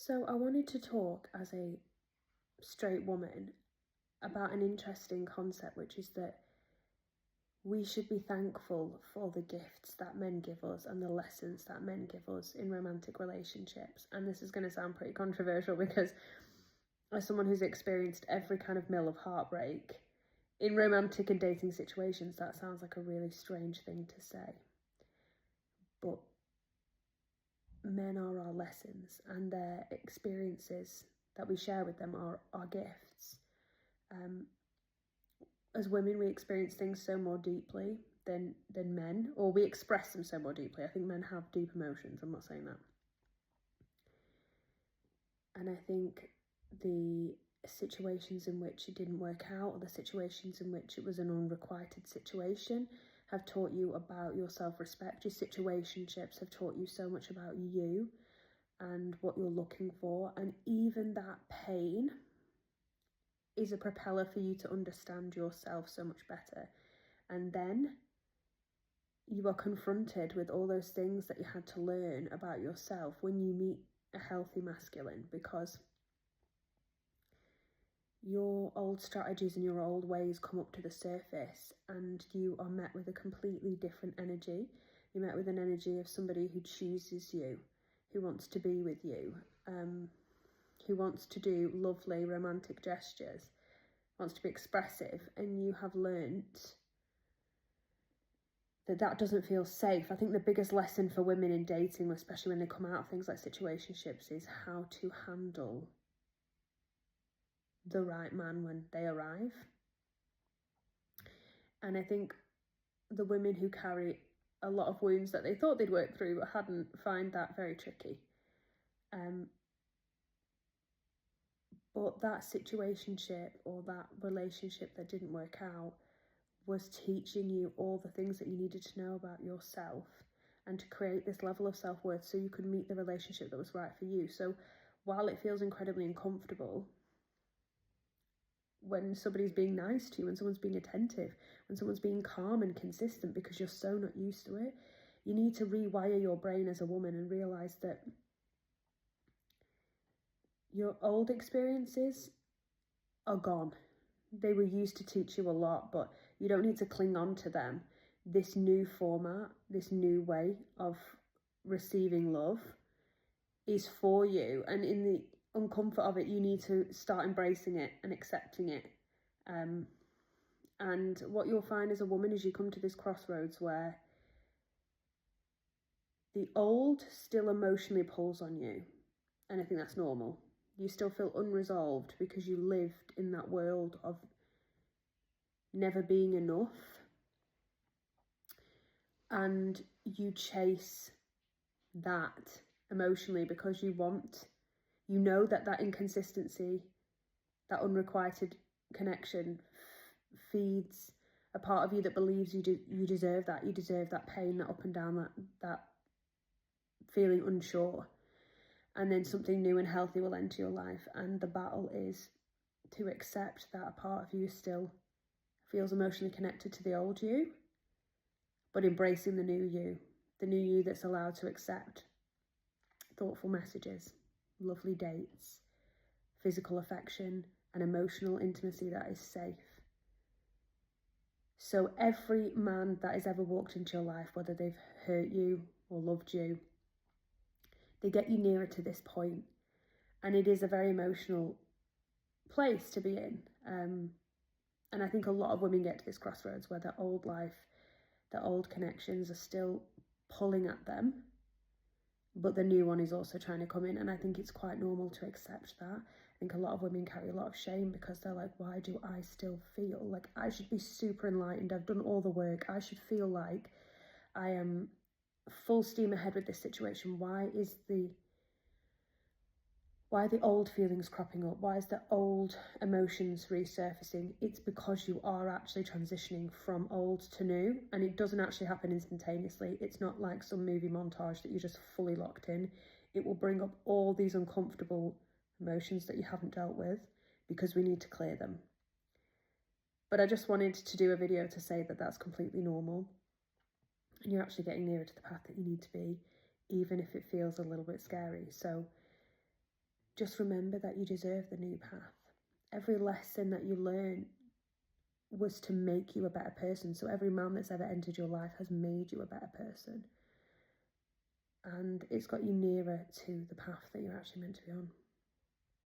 So I wanted to talk as a straight woman about an interesting concept, which is that we should be thankful for the gifts that men give us and the lessons that men give us in romantic relationships. And this is going to sound pretty controversial because as someone who's experienced every kind of mill of heartbreak in romantic and dating situations, that sounds like a really strange thing to say. But men are our lessons, and their experiences that we share with them are our gifts. As women, we experience things so more deeply than men, or we express them so more deeply. I think men have deep emotions, I'm not saying that. And I think the situations in which it didn't work out, or the situations in which it was an unrequited situation, have taught you about your self-respect. Your situationships have taught you so much about you and what you're looking for. And even that pain is a propeller for you to understand yourself so much better. And then you are confronted with all those things that you had to learn about yourself when you meet a healthy masculine, because your old strategies and your old ways come up to the surface and you are met with a completely different energy. You're met with an energy of somebody who chooses you, who wants to be with you, who wants to do lovely romantic gestures, wants to be expressive, and you have learnt that doesn't feel safe. I think the biggest lesson for women in dating, especially when they come out of things like situationships, is how to handle the right man when they arrive. And I think the women who carry a lot of wounds that they thought they'd worked through but hadn't find that very tricky. But that situationship or that relationship that didn't work out was teaching you all the things that you needed to know about yourself and to create this level of self-worth so you could meet the relationship that was right for you. So while it feels incredibly uncomfortable when somebody's being nice to you, when someone's being attentive, when someone's being calm and consistent because you're so not used to it, you need to rewire your brain as a woman and realise that your old experiences are gone. They were used to teach you a lot, but you don't need to cling on to them. This new format, this new way of receiving love is for you. And in the uncomfort of it, you need to start embracing it and accepting it. And what you'll find as a woman is you come to this crossroads where the old still emotionally pulls on you. And I think that's normal. You still feel unresolved because you lived in that world of never being enough. And you chase that emotionally because you know that inconsistency, that unrequited connection feeds a part of you that believes you deserve that. You deserve that pain, that up and down, that feeling unsure. And then something new and healthy will enter your life. And the battle is to accept that a part of you still feels emotionally connected to the old you, but embracing the new you that's allowed to accept thoughtful messages, lovely dates, physical affection, and emotional intimacy that is safe. So every man that has ever walked into your life, whether they've hurt you or loved you, they get you nearer to this point. And it is a very emotional place to be in. And I think a lot of women get to this crossroads where their old life, their old connections are still pulling at them, but the new one is also trying to come in. And I think it's quite normal to accept that. I think a lot of women carry a lot of shame because they're like, why do I still feel like I should be super enlightened? I've done all the work. I should feel like I am full steam ahead with this situation. Why are the old feelings cropping up? Why is the old emotions resurfacing? It's because you are actually transitioning from old to new, and it doesn't actually happen instantaneously. It's not like some movie montage that you're just fully locked in. It will bring up all these uncomfortable emotions that you haven't dealt with because we need to clear them. But I just wanted to do a video to say that that's completely normal, and you're actually getting nearer to the path that you need to be, even if it feels a little bit scary. So just remember that you deserve the new path. Every lesson that you learn was to make you a better person. So every man that's ever entered your life has made you a better person. And it's got you nearer to the path that you're actually meant to be on.